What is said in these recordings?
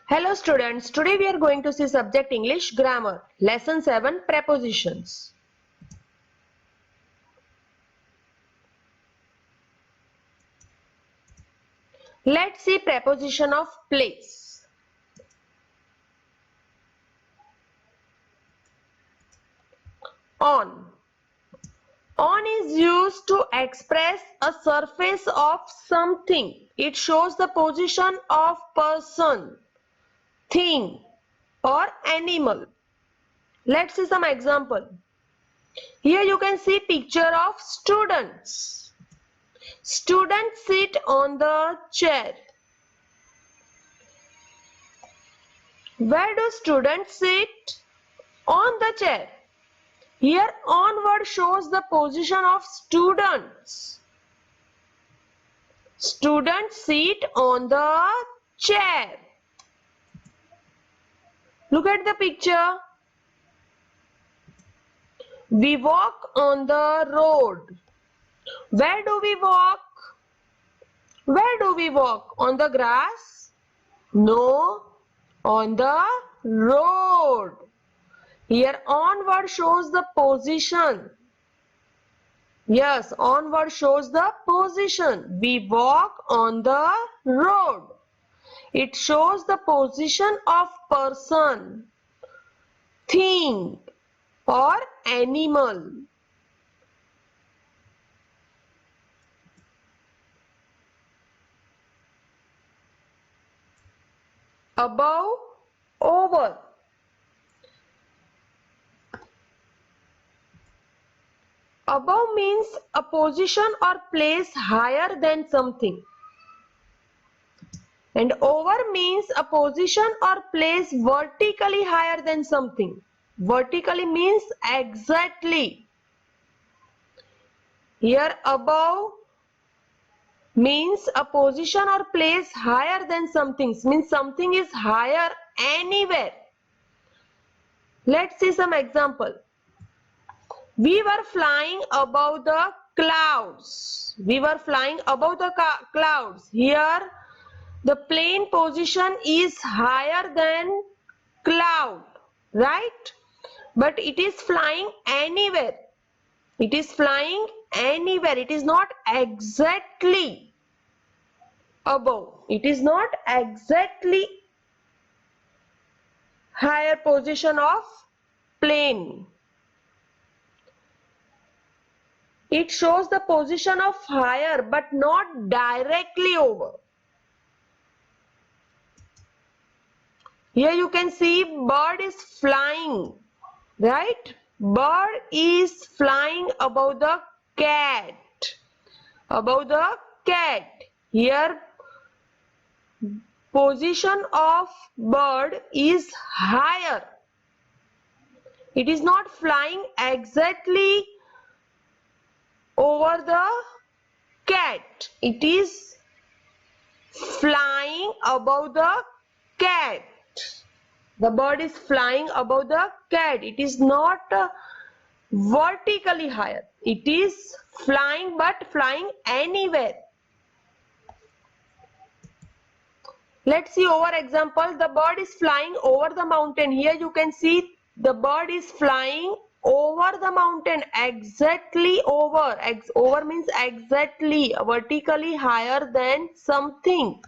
Hello students, today we are going to see subject English grammar, lesson 7 prepositions. Let's see preposition of place. On. On is used to express a surface of something. It shows the position of person, thing or animal. Let's see some example. Here you can see picture of students. Students sit on the chair. Where do students sit? On the chair. Here on word shows the position of students. Students sit on the chair. Look at the picture. We walk on the road. Where do we walk? Where do we walk? On the grass? No, on the road. Here on word shows the position. Yes, on word shows the position. We walk on the road. It shows the position of person, thing or animal. Above, over. Above means a position or place higher than something. And over means a position or place vertically higher than something. Vertically means exactly. Here above means a position or place higher than something. Means something is higher anywhere. Let's see some example. We were flying above the clouds. We were flying above the clouds. Here the plane position is higher than cloud, right? But it is flying anywhere. It is flying anywhere. It is not exactly above. It is not exactly higher position of plane. It shows the position of higher but not directly over. Here you can see bird is flying, right? Bird is flying above the cat. Above the cat. Here position of bird is higher. It is not flying exactly over the cat. It is flying above the cat. The bird is flying above the cat. It is not vertically higher. It is flying but flying anywhere. Let's see over example. The bird is flying over the mountain. Here you can see the bird is flying over the mountain, exactly over. Over means exactly, vertically higher than something.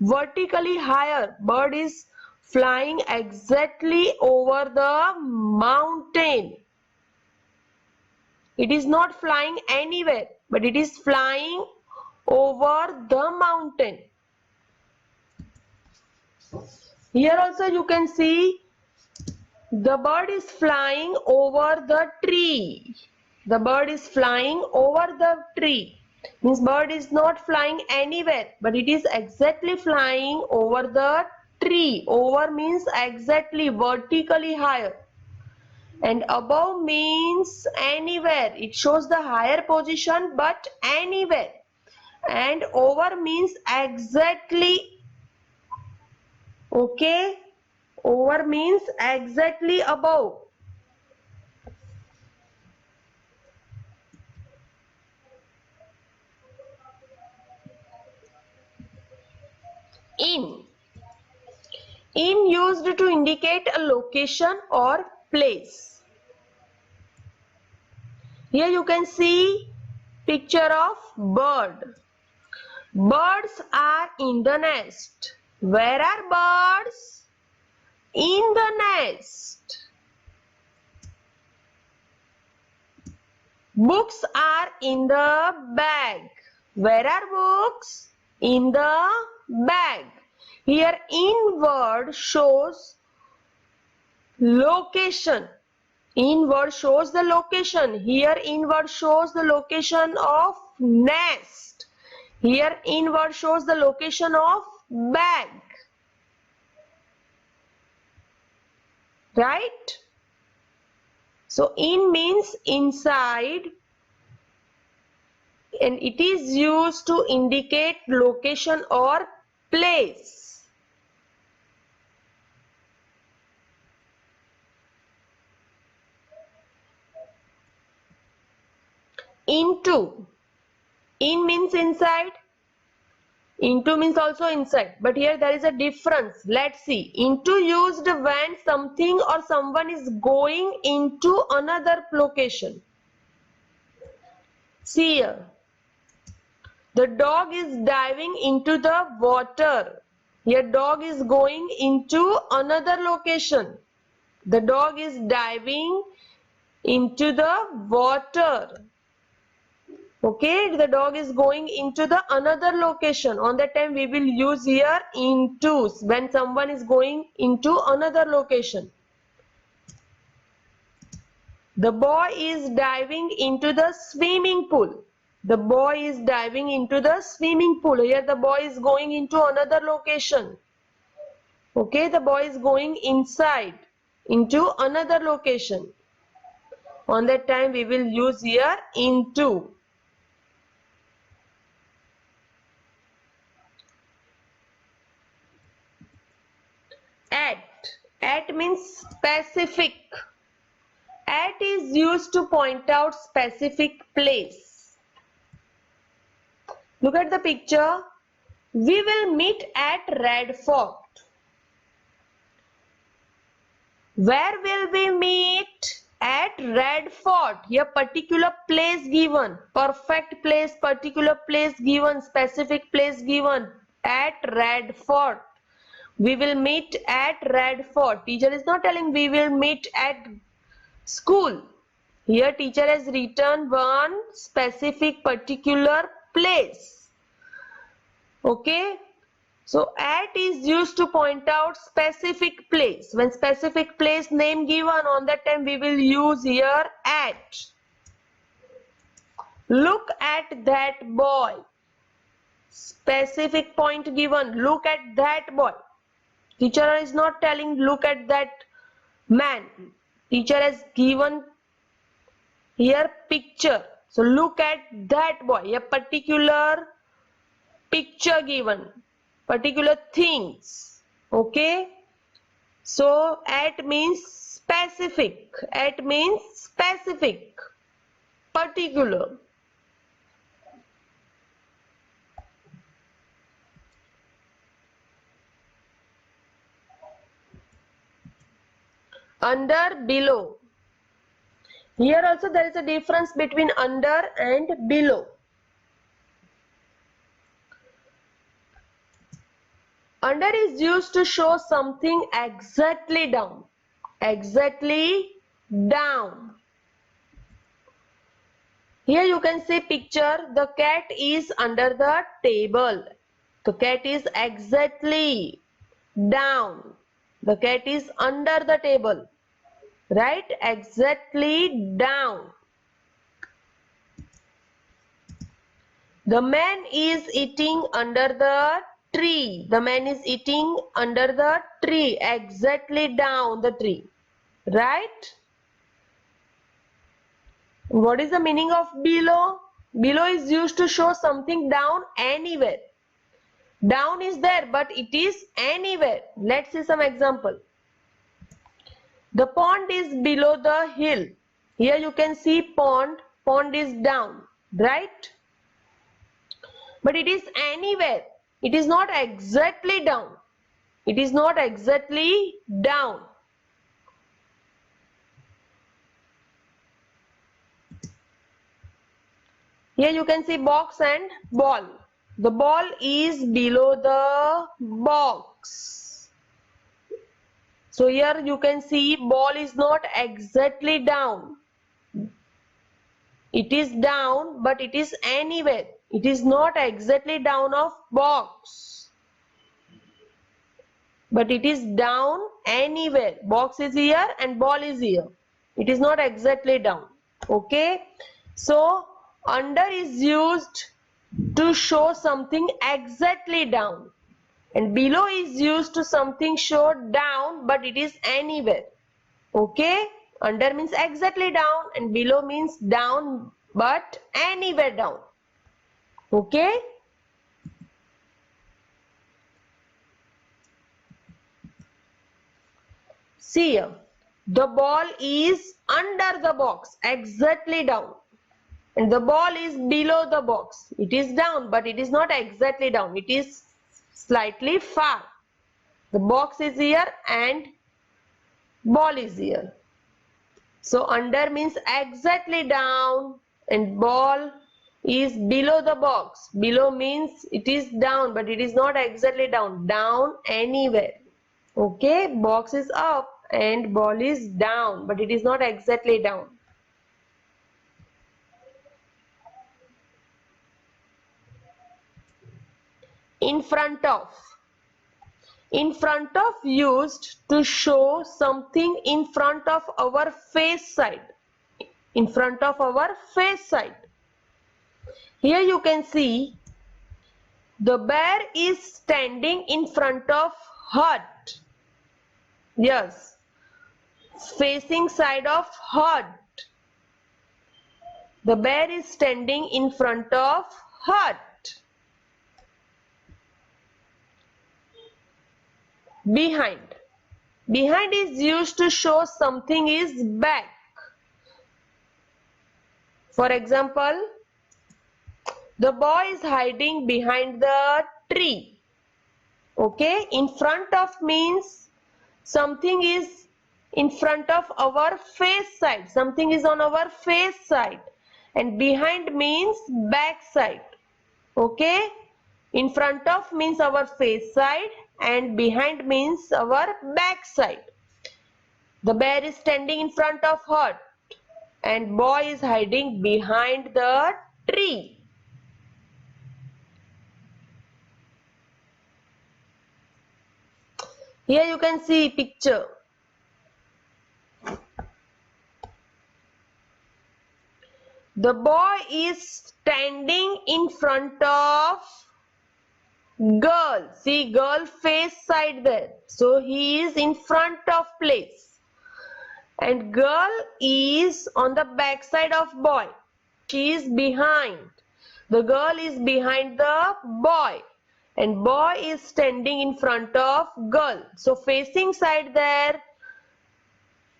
Vertically higher. Bird is flying exactly over the mountain. It is not flying anywhere, but it is flying over the mountain. Here also you can see the bird is flying over the tree. The bird is flying over the tree. Means bird is not flying anywhere, but it is exactly flying over the tree. Over means exactly, vertically higher. And above means anywhere. It shows the higher position, but anywhere. And over means exactly. Okay. Over means exactly above. In. In used to indicate a location or place. Here you can see picture of bird. Birds are in the nest. Where are birds? In the nest. Books are in the bag. Where are books? In the bag. Here in word shows location. In word shows the location. Here in word shows the location of nest. Here in word shows the location of bag. Right? So in means inside, and it is used to indicate location or place. Into. In means inside. Into means also inside. But here there is a difference. Let's see. Into used when something or someone is going into another location. See here. The dog is diving into the water. Here dog is going into another location. The dog is diving into the water. Okay, the dog is going into the another location. On that time we will use here into when someone is going into another location. The boy is diving into the swimming pool. The boy is diving into the swimming pool. Here the boy is going into another location. Okay, the boy is going inside into another location. On that time we will use here into. At means specific. At is used to point out specific place. Look at the picture. We will meet at Red Fort. Where will we meet? At Red Fort. Here particular place given. Perfect place, particular place given, specific place given. At Red Fort. We will meet at Red Fort. Teacher is not telling we will meet at school. Here teacher has written one specific particular place. Okay. So at is used to point out specific place. When specific place name given, on that time we will use here at. Look at that boy. Specific point given. Look at that boy. Teacher is not telling look at that man. Teacher has given here picture. So look at that boy. A particular picture given. Particular things. Okay. So at means specific. At means specific. Particular. Under, below. Here also there is a difference between under and below. Under is used to show something exactly down. Exactly down. Here you can see picture. The cat is under the table. The cat is exactly down. The cat is under the table. Right? Exactly down. The man is eating under the tree. The man is eating under the tree. Exactly down the tree. Right? What is the meaning of below? Below is used to show something down anywhere. Down is there, but it is anywhere. Let's see some example. The pond is below the hill. Here you can see pond. Pond is down, right? But it is anywhere. It is not exactly down. It is not exactly down. Here you can see box and ball. The ball is below the box. So here you can see ball is not exactly down. It is down, but it is anywhere. It is not exactly down of box, but it is down anywhere. Box is here and ball is here. It is not exactly down. Okay. So under is used to show something exactly down, and below is used to something showed down but it is anywhere. Okay. Under means exactly down and below means down but anywhere down. Okay. See here, the ball is under the box, exactly down, and the ball is below the box. It is down but it is not exactly down, it is slightly far. The box is here and ball is here. So under means exactly down and ball is below the box. Below means it is down but it is not exactly down. Down anywhere. Okay, box is up and ball is down but it is not exactly down. In front of. In front of used to show something in front of our face side. In front of our face side. Here you can see the bear is standing in front of hut. Yes, facing side of hut. The bear is standing in front of hut. Behind. Behind is used to show something is back. For example, the boy is hiding behind the tree. Okay, in front of means something is in front of our face side. Something is on our face side. And behind means back side. Okay, in front of means our face side and behind means our back side. The bear is standing in front of hut and boy is hiding behind the tree. Here you can see picture. The boy is standing in front of girl. See, girl face side there. So he is in front of place. And girl is on the back side of boy. She is behind. The girl is behind the boy. And boy is standing in front of girl. So facing side there.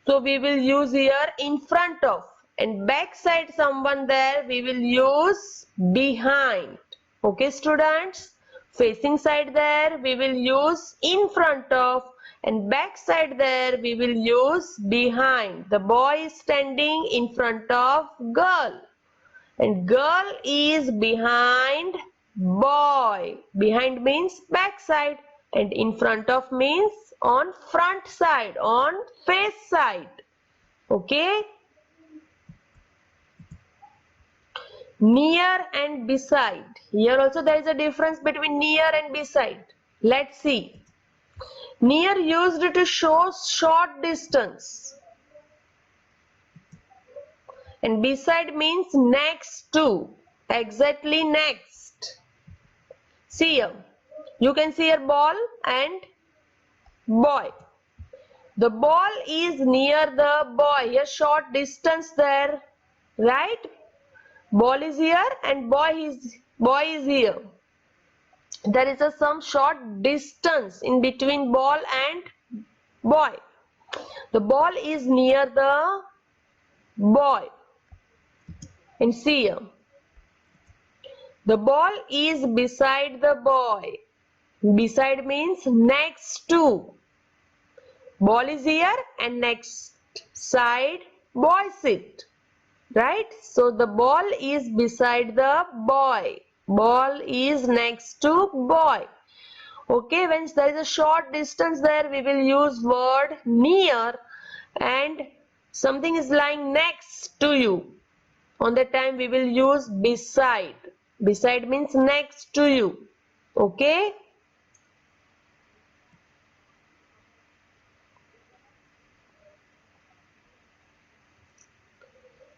So we will use here in front of. And back side someone there we will use behind. Okay students, facing side there we will use in front of and back side there we will use behind. The boy is standing in front of girl and girl is behind boy. Behind means back side and in front of means on front side, on face side. Okay. Near and beside. Here also there is a difference between near and beside. Let's see. Near used to show short distance. And beside means next to. Exactly next. See here. You can see here ball and boy. The ball is near the boy. Here short distance there. Right? Ball is here and boy is here. There is some short distance in between ball and boy. The ball is near the boy. And see here. The ball is beside the boy. Beside means next to. Ball is here and next side boy sit. Right? So the ball is beside the boy. Ball is next to boy. Okay, when there is a short distance there, we will use word near, and something is lying next to you. On that time we will use beside. Beside means next to you. Okay.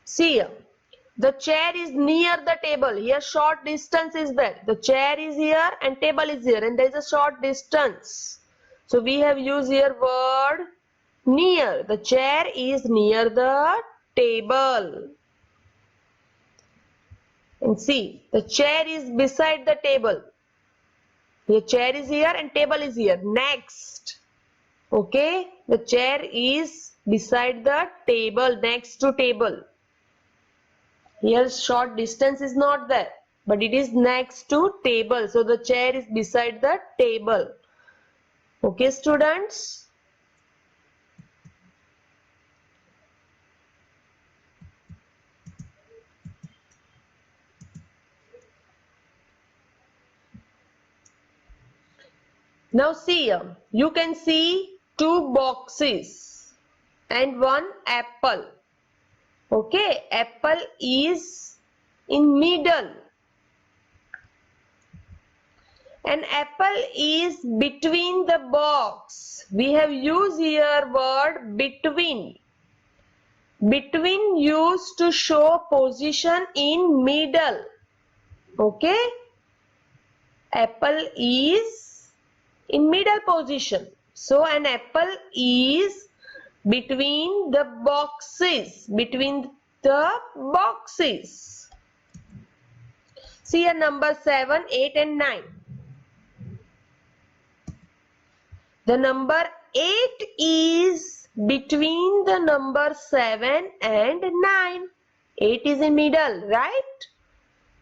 See here. The chair is near the table. Here short distance is there. The chair is here and table is here, and there is a short distance. So we have used here word near. The chair is near the table. And see, the chair is beside the table. The chair is here and table is here. Next. Okay. The chair is beside the table, next to table. Here short distance is not there, but it is next to table. So the chair is beside the table. Okay, students? Now see here, you can see two boxes and one apple. Okay, apple is in middle. An apple is between the box. We have used here word between. Between used to show position in middle. Okay. Apple is in middle position. So an apple is between the boxes. Between the boxes. See here number 7, 8 and 9. The number 8 is between the number 7 and 9. 8 is in middle, right?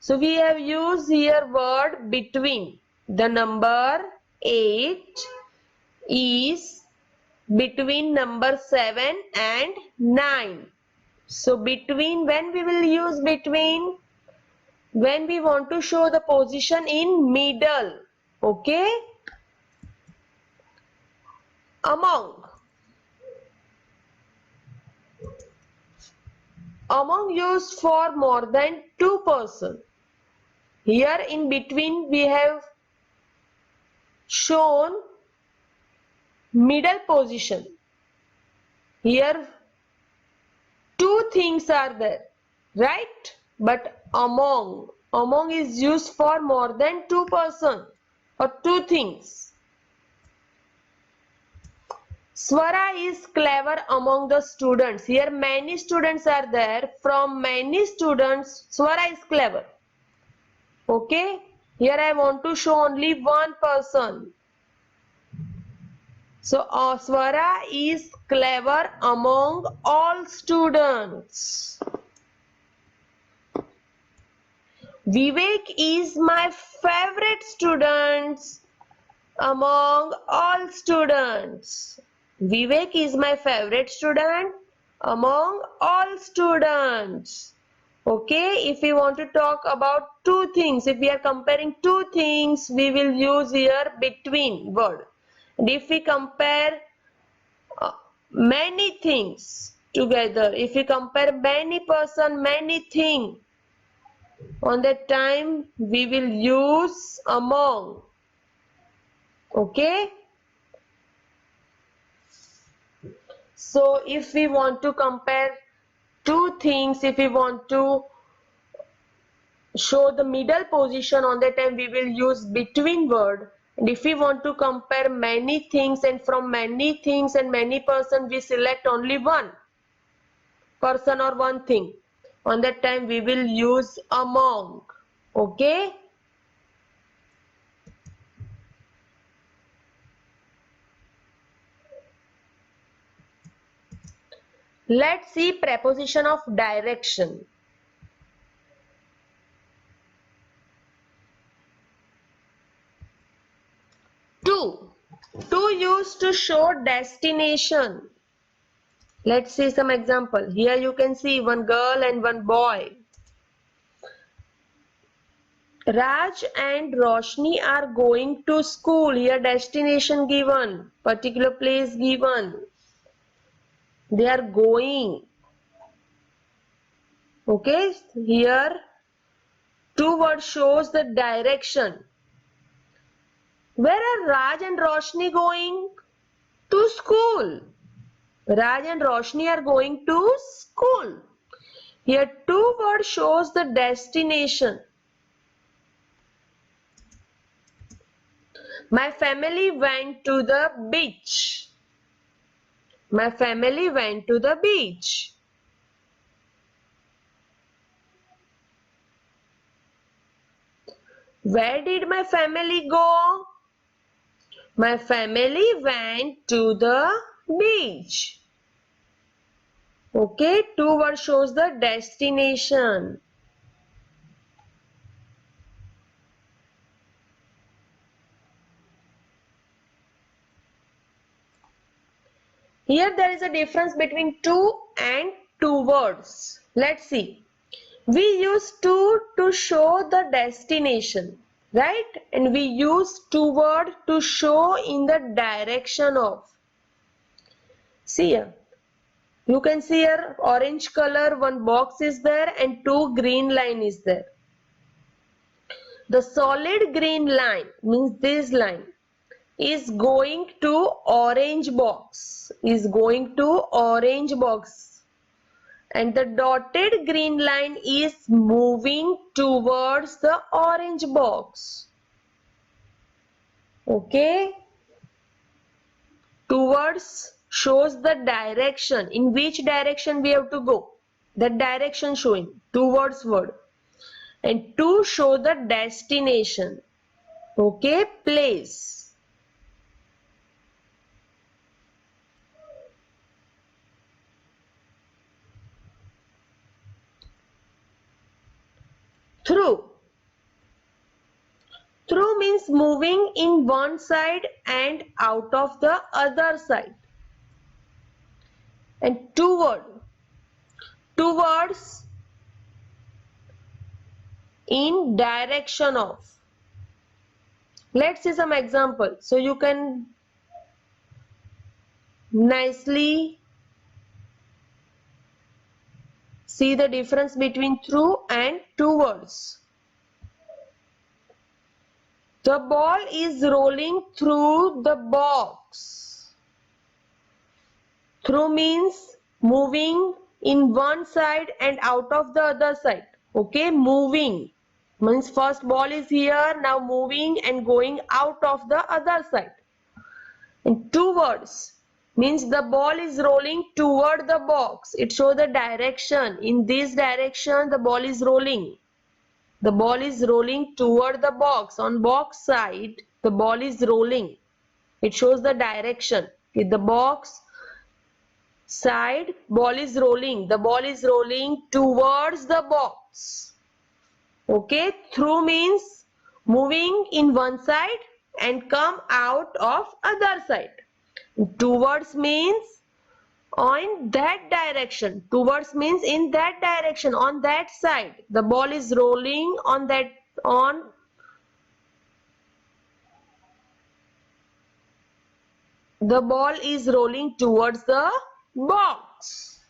So we have used here word between. The number 8 is between number 7 and 9. So between, when we will use between? When we want to show the position in middle. Okay? Among. Among used for more than two persons. Here in between we have shown middle position. Here two things are there, right? But among is used for more than two persons or two things. Swara is clever among the students. Here many students are there. From many students, Swara is clever. Okay. Here I want to show only one person. So Swara is clever among all students. Vivek is my favorite student among all students. Vivek is my favorite student among all students. Okay, if we want to talk about two things, if we are comparing two things, we will use here between word. And if we compare many things together, if we compare many person, many thing, on that time we will use among. Okay. So if we want to compare two things, if we want to show the middle position, on that time we will use between word. And if we want to compare many things, and from many things and many person we select only one person or one thing, on that time we will use among. Okay. Let's see preposition of direction. used to show destination. Let's see some example. Here you can see one girl and one boy. Raj and Roshni are going to school. Here destination given, particular place given. They are going. Okay, here two words shows the direction. Where are Raj and Roshni going? To school. Raj and Roshni are going to school. Here two words shows the destination. My family went to the beach. My family went to the beach. Where did my family go? My family went to the beach. Okay, two words shows the destination. Here there is a difference between to and two words. Let's see. We use to show the destination, right? And we use two word to show in the direction of. See here. You can see here orange color, one box is there and two green line is there. The solid green line means this line is going to orange box, is going to orange box, and the dotted green line is moving towards the orange box. Okay, towards shows the direction, in which direction we have to go, the direction showing towards word, and to show the destination. Okay, place. Through. Through means moving in one side and out of the other side. And toward. Towards in direction of. Let's see some example. So you can nicely see the difference between through and towards. The ball is rolling through the box. Through means moving in one side and out of the other side. Okay, moving means first ball is here, now moving and going out of the other side. And towards means the ball is rolling toward the box. It shows the direction. In this direction the ball is rolling. The ball is rolling toward the box. On box side the ball is rolling. It shows the direction. In the box side ball is rolling. The ball is rolling towards the box. Okay, through means moving in one side and come out of other side. Towards means on that direction. Towards means in that direction, on that side. The ball is rolling on that, on the ball is rolling towards the box.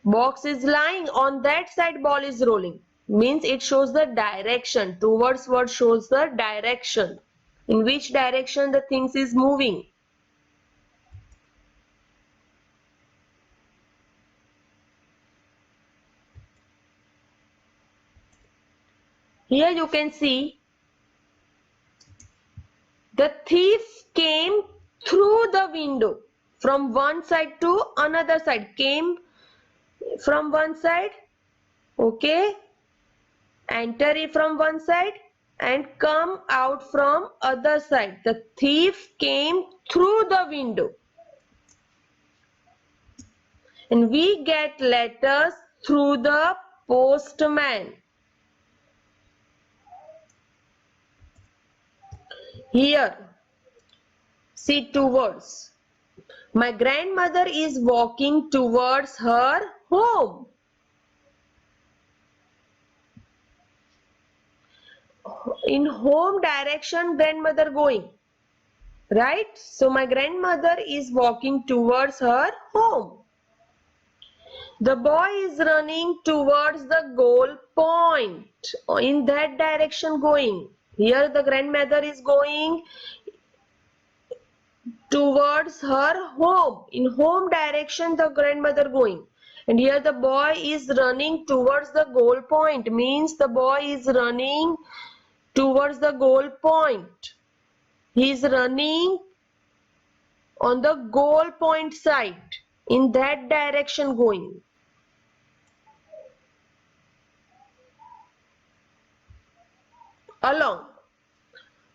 Box is lying on that side, ball is rolling. Means it shows the direction. Towards word shows the direction. In which direction the things is moving. Here you can see the thief came through the window from one side to another side. Came from one side, okay, enter it from one side and come out from other side. The thief came through the window. And we get letters through the postman. Here See, towards. My grandmother is walking towards her home. In home direction, grandmother going. Right? So my grandmother is walking towards her home. The boy is running towards the goal point. In that direction going. Here the grandmother is going towards her home. In home direction the grandmother going. And here the boy is running towards the goal point. Means the boy is running towards the goal point. He is running on the goal point side. In that direction going. Along.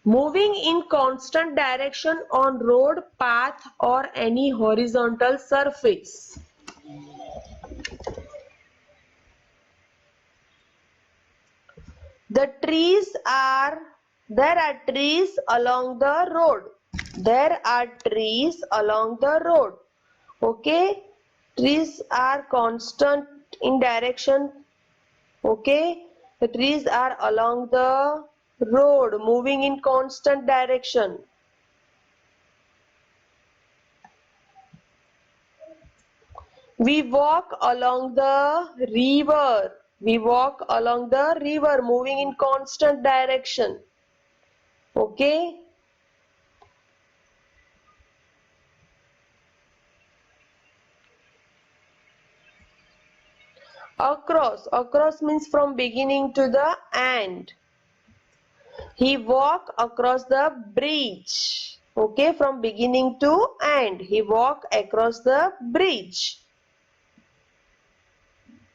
Moving in constant direction on road, path or any horizontal surface. There are trees along the road. There are trees along the road. Okay. Trees are constant in direction. Okay. The trees are along the road, moving in constant direction. We walk along the river. We walk along the river, moving in constant direction. Okay. Across. Across means from beginning to the end. He walk across the bridge. Okay, from beginning to end. He walk across the bridge.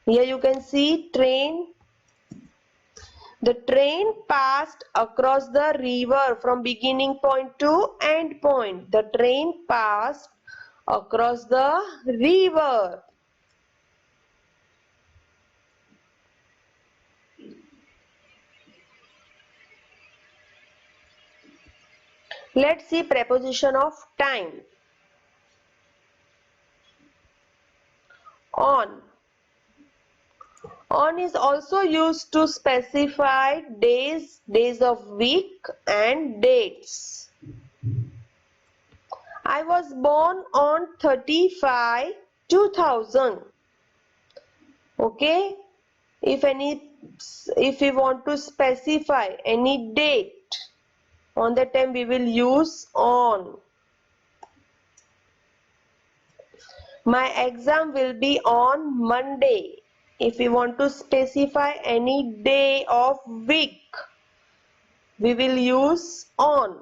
Here you can see train. The train passed across the river from beginning point to end point. The train passed across the river. Let's see preposition of time. On. On is also used to specify days, days of week and dates. I was born on 35 2000. Okay. If we want to specify any date, on that time we will use on. My exam will be on Monday. If we want to specify any day of week, we will use on.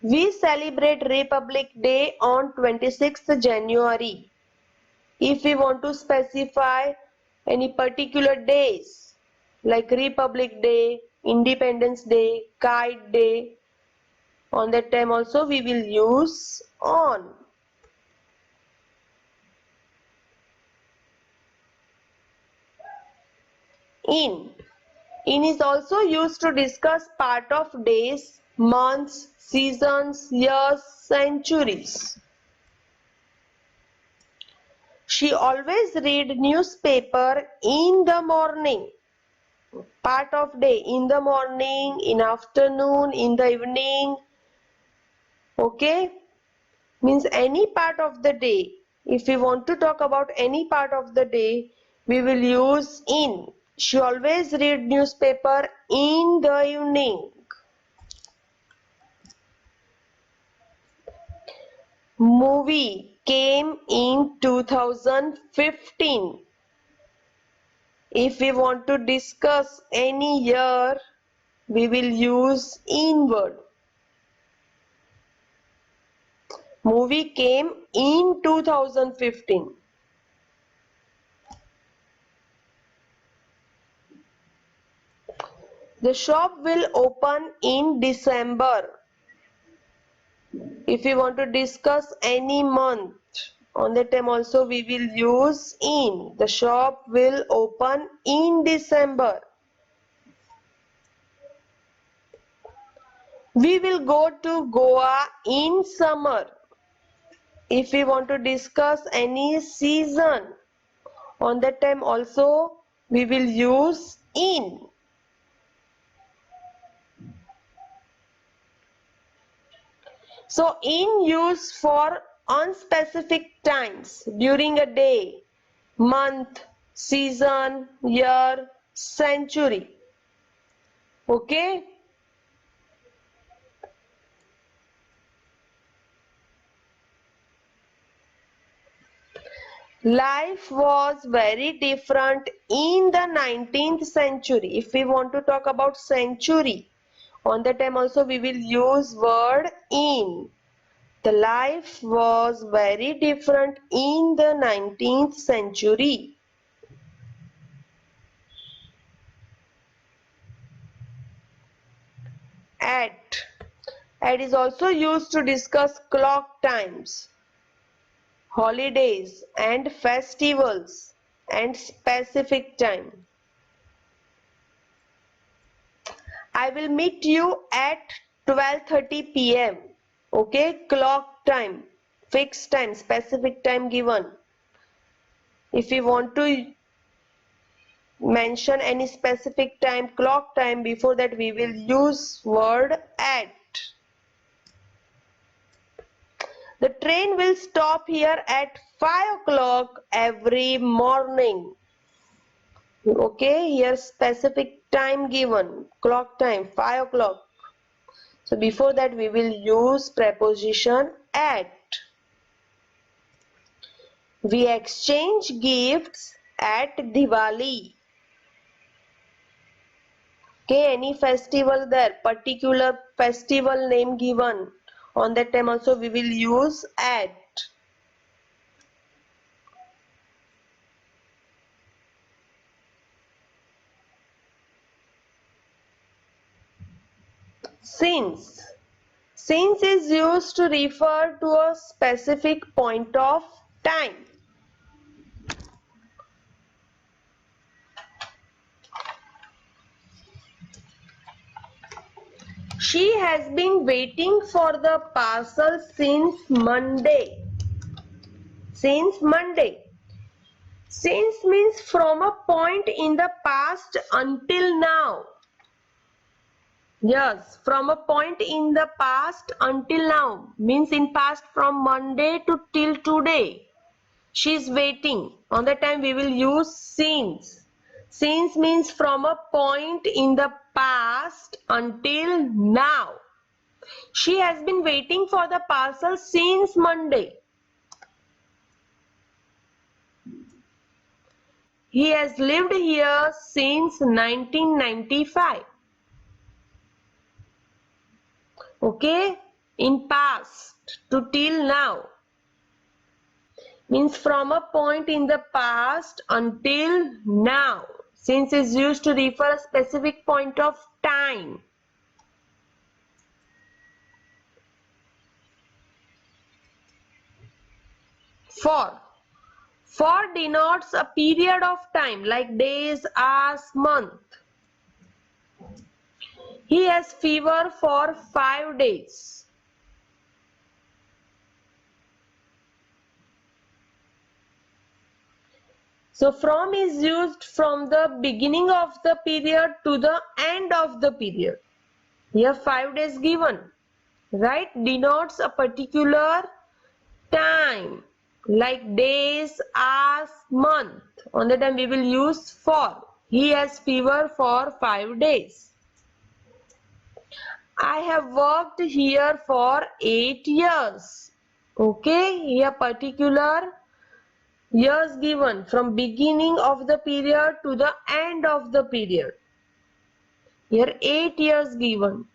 We celebrate Republic Day on 26th January. If we want to specify any particular days like Republic Day, Independence Day, Kite Day, on that time also we will use on. In. In is also used to discuss part of days, months, seasons, years, centuries. She always read newspaper in the morning. Part of day, in the morning, in afternoon, in the evening. Okay, means any part of the day. If we want to talk about any part of the day, we will use in. She always read newspaper in the evening. Movie came in 2015. If we want to discuss any year, we will use in word. Movie came in 2015. The shop will open in December. If we want to discuss any month, on that time also we will use in. The shop will open in December. We will go to Goa in summer. If we want to discuss any season, on that time also we will use in. So in use for unspecific times during a day, month, season, year, century. Okay. Life was very different in the 19th century. If we want to talk about century, on the time also we will use word in. The life was very different in the 19th century. At. At is also used to discuss clock times, holidays and festivals and specific time. I will meet you at 12:30 p.m. Okay, clock time, fixed time, specific time given. If we want to mention any specific time, clock time, before that we will use word at. The train will stop here at 5 o'clock every morning. Okay, here specific time given, clock time, 5 o'clock. So before that we will use preposition at. We exchange gifts at Diwali. Okay, any festival there, particular festival name given. On that time also we will use at. Since. Since is used to refer to a specific point of time. She has been waiting for the parcel since Monday. Since Monday. Since means from a point in the past until now. Yes, from a point in the past until now means in past from Monday to till today. She is waiting. On that time we will use since. Since means from a point in the past until now. She has been waiting for the parcel since Monday. He has lived here since 1995. Okay, in past to till now means from a point in the past until now. Since is used to refer a specific point of time. For. For denotes a period of time like days, hours, month. He has fever for 5 days. So from is used from the beginning of the period to the end of the period. Here 5 days given, right? Denotes a particular time like days, hours, month. On the time we will use for. He has fever for 5 days. I have worked here for 8 years. Okay, here particular years given from beginning of the period to the end of the period. Here 8 years given.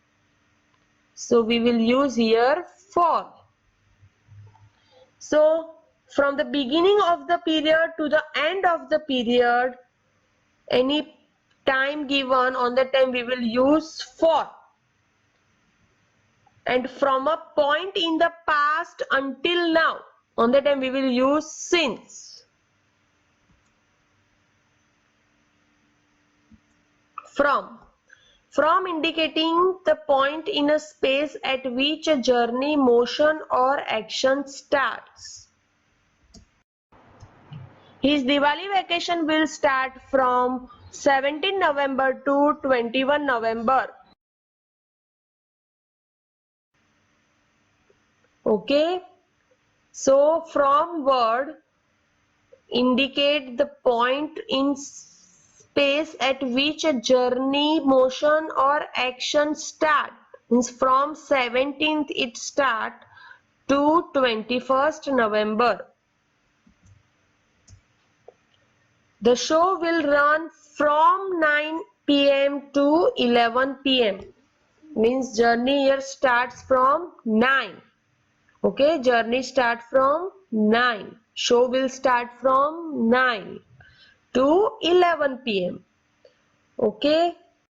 So we will use here for. So from the beginning of the period to the end of the period, any time given, on the time we will use for. And from a point in the past until now, on the time we will use since. From. from indicating the point in a space at which a journey, motion or action starts. His Diwali vacation will start from 17 November to 21 November. Okay. So from word indicate the point in space at which a journey, motion or action start. Means from 17th it start to 21st November. The show will run from 9 p.m. to 11 p.m. Means journey here starts from 9. Okay, journey start from 9. Show will start from 9 to 11 p.m. Okay.